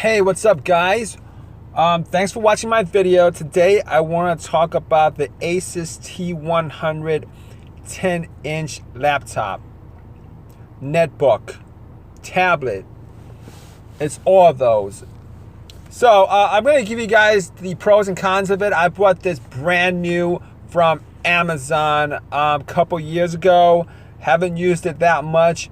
Hey, what's up guys? Thanks for watching my video. Today I want to talk about the Asus T100 10-inch laptop, netbook, tablet. It's all of those. So I'm going to give you guys the pros and cons of it. I bought this brand new from Amazon a couple years ago. Haven't used it that much.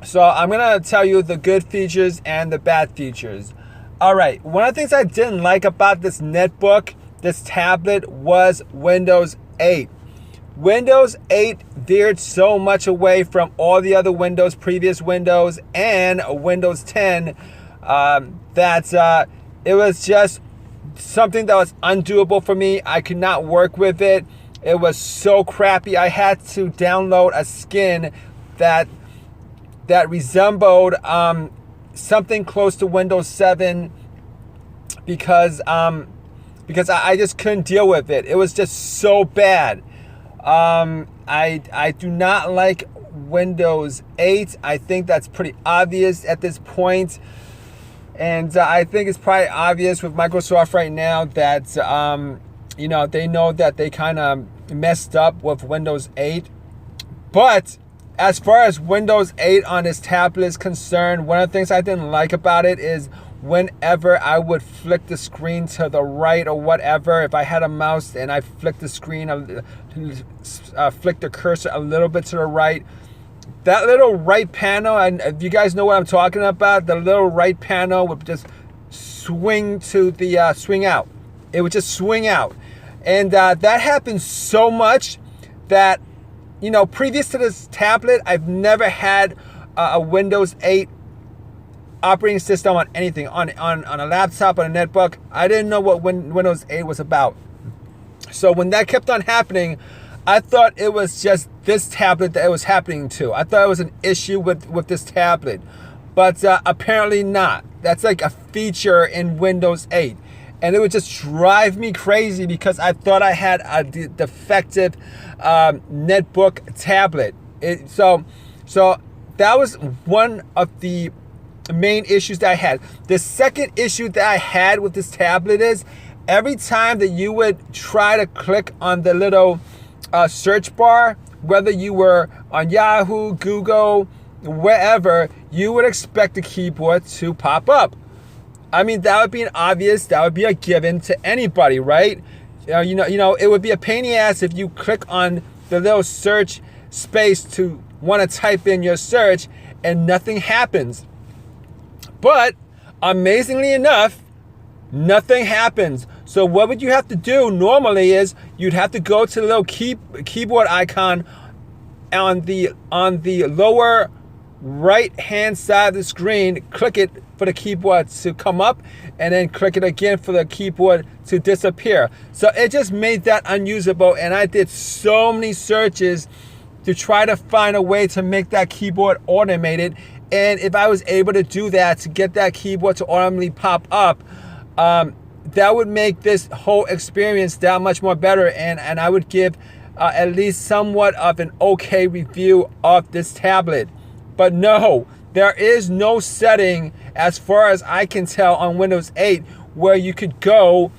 So I'm going to tell you the good features and the bad features. All right, one of the things I didn't like about this netbook, this tablet, was Windows 8. Windows 8 veered so much away from all the other Windows, previous Windows, and Windows 10 that it was just something that was undoable for me. I could not work with it. It was so crappy. I had to download a skin that resembled something close to Windows 7 because I just couldn't deal with it. It was just so bad. I do not like Windows 8. I think that's pretty obvious at this point. And I think it's probably obvious with Microsoft right now that you know, they know that they kind of messed up with Windows 8. But as far as Windows 8 on this tablet is concerned, one of the things I didn't like about it is whenever I would flick the screen to the right or whatever, if I had a mouse and I flicked the screen, flick the cursor a little bit to the right, that little right panel, and if you guys know what I'm talking about, the little right panel would just swing to the swing out. It would just swing out. And that happened so much that, you know, previous to this tablet, I've never had a Windows 8 operating system on anything, on a laptop, on a netbook. I didn't know what Windows 8 was about. So when that kept on happening, I thought it was just this tablet that it was happening to. I thought it was an issue with this tablet, but apparently not. That's like a feature in Windows 8. And it would just drive me crazy because I thought I had a defective netbook tablet. So that was one of the main issues that I had. The second issue that I had with this tablet is every time that you would try to click on the little search bar, whether you were on Yahoo, Google, wherever, you would expect the keyboard to pop up. I mean, that would be an obvious, that would be a given to anybody, right? You know, it would be a pain in the ass if you click on the little search space to want to type in your search and nothing happens. But amazingly enough, nothing happens. So what would you have to do normally is you'd have to go to the little keyboard icon on the lower right hand side of the screen, click it for the keyboard to come up, and then click it again for the keyboard to disappear. So it just made that unusable, and I did so many searches to try to find a way to make that keyboard automated. And if I was able to do that, to get that keyboard to automatically pop up, that would make this whole experience that much more better, and I would give at least somewhat of an okay review of this tablet. But no, there is no setting, as far as I can tell, on Windows 8 where you could go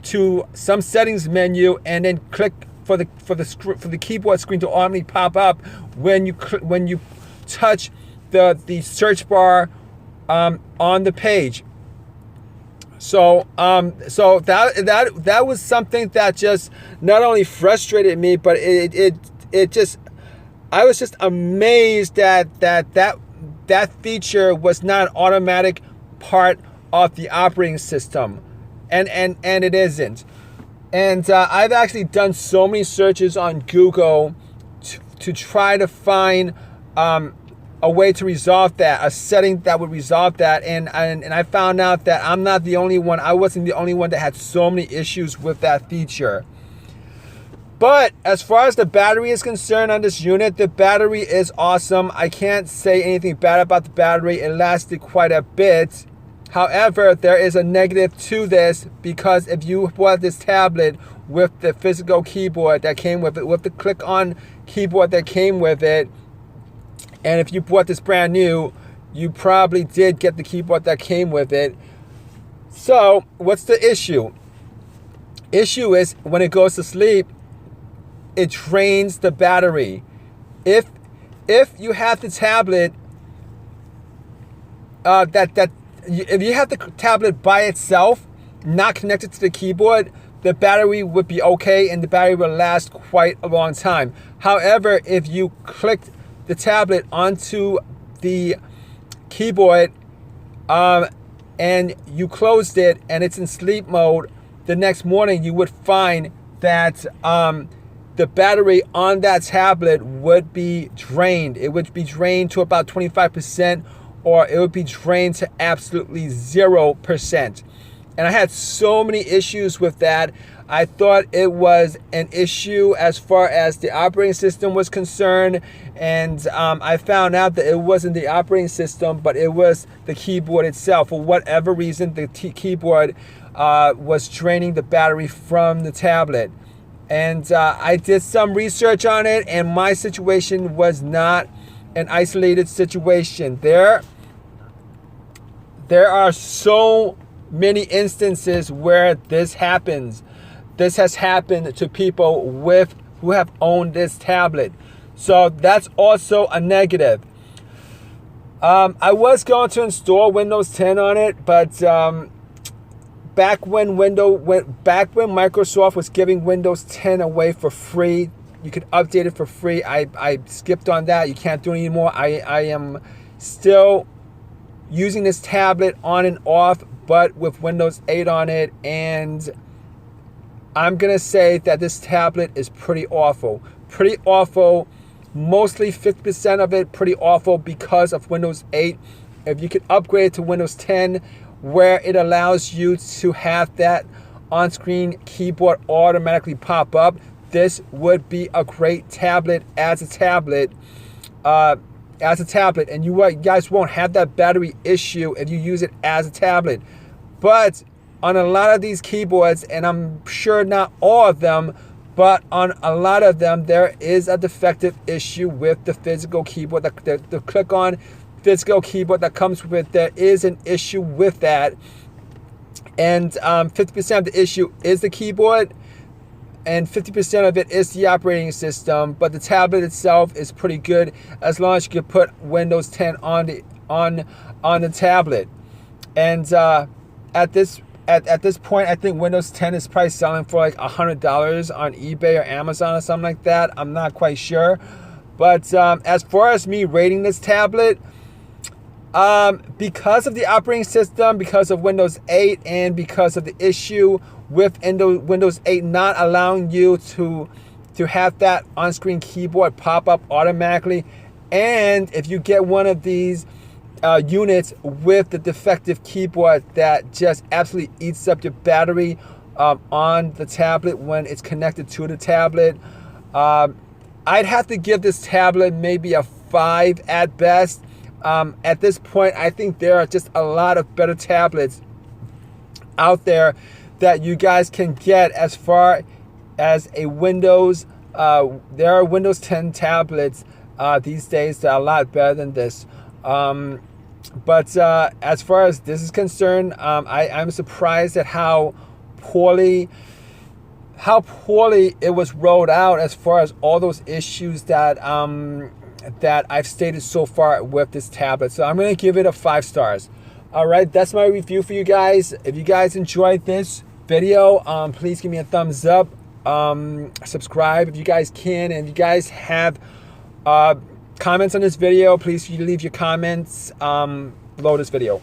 to some settings menu and then click for the keyboard screen to automatically pop up when you touch the search bar on the page. So that was something that just not only frustrated me, but it just, I was just amazed that feature was not an automatic part of the operating system, and it isn't. And I've actually done so many searches on Google to try to find a way to resolve that, a setting that would resolve that, and I found out that I'm not the only one. I wasn't the only one that had so many issues with that feature. But as far as the battery is concerned on this unit, the battery is awesome. I can't say anything bad about the battery. It lasted quite a bit. However, there is a negative to this, because if you bought this tablet with the physical keyboard that came with it, with the click-on keyboard that came with it, and if you bought this brand new, you probably did get the keyboard that came with it. So what's the issue? Issue is when it goes to sleep, it drains the battery. If you have the tablet, if you have the tablet by itself, not connected to the keyboard, the battery would be okay and the battery will last quite a long time. However, if you clicked the tablet onto the keyboard and you closed it and it's in sleep mode, the next morning you would find that the battery on that tablet would be drained. It would be drained to about 25%, or it would be drained to absolutely 0%. And I had so many issues with that. I thought it was an issue as far as the operating system was concerned, and I found out that it wasn't the operating system, but it was the keyboard itself. For whatever reason, the keyboard was draining the battery from the tablet. And I did some research on it, and my situation was not an isolated situation. There are so many instances where this happens. This has happened to people who have owned this tablet. So that's also a negative. I was going to install Windows 10 on it, but back when Microsoft was giving Windows 10 away for free, you could update it for free. I skipped on that. You can't do it anymore. I am still using this tablet on and off, but with Windows 8 on it, and I'm gonna say that this tablet is pretty awful. Pretty awful. Mostly 50% of it pretty awful because of Windows 8. If you could upgrade to Windows 10, where it allows you to have that on-screen keyboard automatically pop up, this would be a great tablet as a tablet. And you guys won't have that battery issue if you use it as a tablet. But on a lot of these keyboards, and I'm sure not all of them, but on a lot of them, there is a defective issue with the physical keyboard, the click-on physical keyboard that comes with it. There is an issue with that. And 50% of the issue is the keyboard, and 50% of it is the operating system. But the tablet itself is pretty good as long as you can put Windows 10 on the tablet. And at this point, I think Windows 10 is probably selling for like $100 on eBay or Amazon or something like that. I'm not quite sure. But as far as me rating this tablet, because of the operating system, because of Windows 8, and because of the issue with Windows 8 not allowing you to have that on-screen keyboard pop up automatically, and if you get one of these units with the defective keyboard that just absolutely eats up your battery on the tablet when it's connected to the tablet, I'd have to give this tablet maybe a 5 at best. At this point, I think there are just a lot of better tablets out there that you guys can get as far as a Windows. There are Windows 10 tablets these days that are a lot better than this. But as far as this is concerned, I'm surprised at how poorly it was rolled out as far as all those issues that I've stated so far with this tablet. So I'm going to give it a 5 stars. All right, that's my review for you guys. If you guys enjoyed this video, please give me a thumbs up. Subscribe if you guys can. And if you guys have comments on this video, please leave your comments below this video.